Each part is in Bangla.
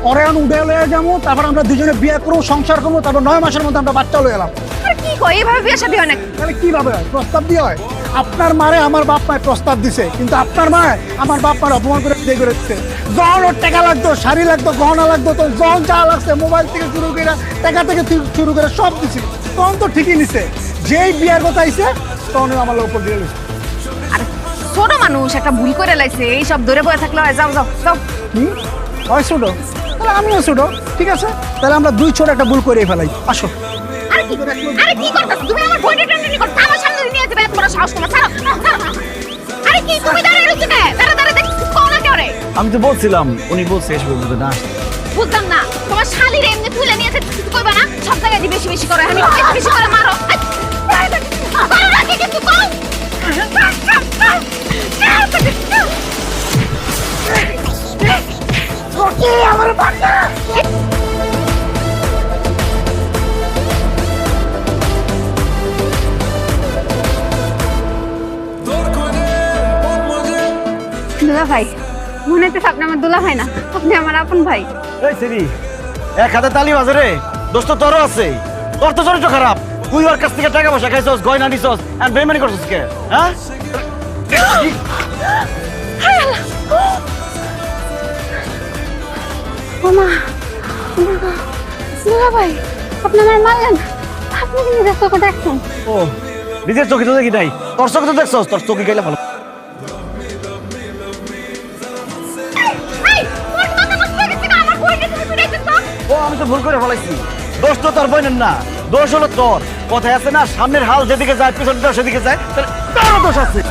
ওরে আমি উঠে লয়ে যাবো, তারপর আমরা দুজনে বিয়ে করবো, সংসার করবো, তারপর 9 মাসের মধ্যে আমরা বাচ্চা লয়ে এলাম। আর কি কই এইভাবে বিয়ে শাদী হয় নাকি? তাহলে কিভাবে হয়? প্রস্তাব দিয়ে হয়? আপনার মারে আমার বাপ মায়ের প্রস্তাব দিছে, কিন্তু আপনার মায় আমার বাপ মার অপমান করে বিয়ে করে দিচ্ছে। যখন ওর টাকা লাগতো, শাড়ি লাগতো, গহনা লাগতো, তো যখন যা লাগছে মোবাইল থেকে শুরু করে টাকা থেকে শুরু করে সব দিছি, তখন তো ঠিকই নিছে। যেই বিয়ের কথা আইছে তখন আমার উপর দিয়ে গেছে। আর ছোট মানুষ একটা ভুল করে লাইছে, এইসব ধরে বয়ে থাকলে হয়? যাও যাও যাও। হয় ছোট, তাহলে আমিও ছোট, ঠিক আছে, তাহলে আমরা দুই ছোট একটা ভুল করে ফেলাই। আসো। আরে কি করতেছ তুমি? আমার বইটা টেনে করতে আমার সামনে নিয়ে যাবে, এত বড় সাহস তোমার? ছাড়ো। আরে কি তুমি দাঁড়িয়ে রইছো না? দাঁড়া দেখ কোন না করে। আমি তো বলছিলাম, উনি বলছে এসব বলতে না। বুঝলাম না, তোমার শালীর এমনি তুলে নিয়েছে, কিছু কইবা না? সব জায়গায় দিয়ে বেশি বেশি করে, আমি বেশি বেশি করে মারো। করো নাকি কিছু করো। ওকে আমার বাচ্চা। দুলা ভাই, মনে হচ্ছে আপনি আমার দুলা ভাই না, আপনি আমার আপন ভাই। এই সিরি, এক হাতে তালি বাজে রে, দোস্ত তোরও আছে। তোর তো চরিত্র খারাপ, তুই ওর কাছ থেকে টাকা পয়সা খাইছস, গয়না নিছস, আর বেইমানি করছস কে? হ্যাঁ? ওমা, দুলা ভাই, আপনি আমার মারলেন? আপনি কি নিজের চোখে দেখছেন? ও, নিজের চোখে তো দেখি নাই, তোর চোখে তো দেখছস, তোর চোখে গেলে ভালো। ও, আমি তো ভুল করে ফেলাইছি। দোষ তো তোর বোনের না, দোষ হলো তোর। কথায় আছে না, সামনের হাল যেদিকে যায় পিছনটা সেদিকে যায়, তাহলে তোরও দোষ আছে।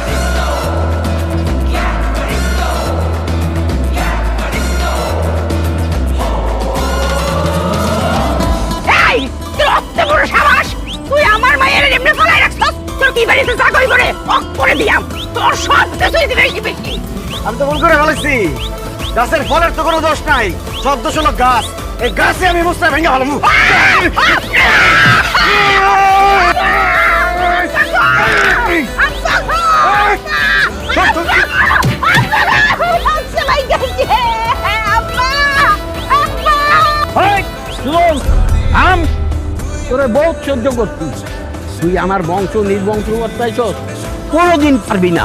এই, তোর অত বড় সাহস! তুই আমার মায়ের এমনি ফলাই রাখছস? তোর কি বাড়িতে চাকরি করে অক করে দিয়াম, তোর সব কিছুই দিবে বেশি। আমি তো ভুল করে ফেলাইছি। গাছের ফলের তো কোনো দোষ নাই, সব দোষ হলো গাছ। এই গাছে আমি মুস্তা ভেঙে ফেলাম। তোরে বহুত সহ্য করতি, তুই আমার বংশ নির্বংশ চাইছস, কোনোদিন পারবি না।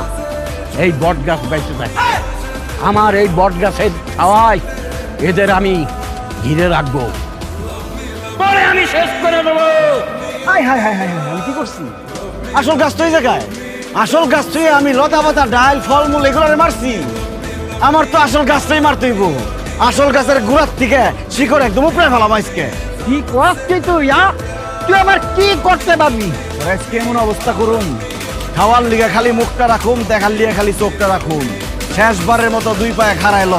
এই বট গাছ বেঁচে থাকে, আমার এই বট গাছের ছাওয়ায় এদের আমি ঘিরে রাখবো, পরে আমি শেষ করে দেবো। হাই হাই হাই হাই, আমি কি করছি? আসল গাছ তো এই জায়গায়, আসল গাছ তুই আমি লতা পাতা ডাল ফলমূল এগুলো মারছি। আমার তো আসল গাছটাই মারতেইব। আসল গাছের গোড়ার থেকে শিকড় একদম উপরে ফেলাম আজকে। কি করছি তুই? তুই আমার কি করতে পারবি? আজকে এমন অবস্থা করুন, খাওয়ার লিগে খালি মুখটা রাখুন, দেখার লিগে খালি চোখটা রাখুন। শেষবারের মতো দুই পায়ে খাড়াইল।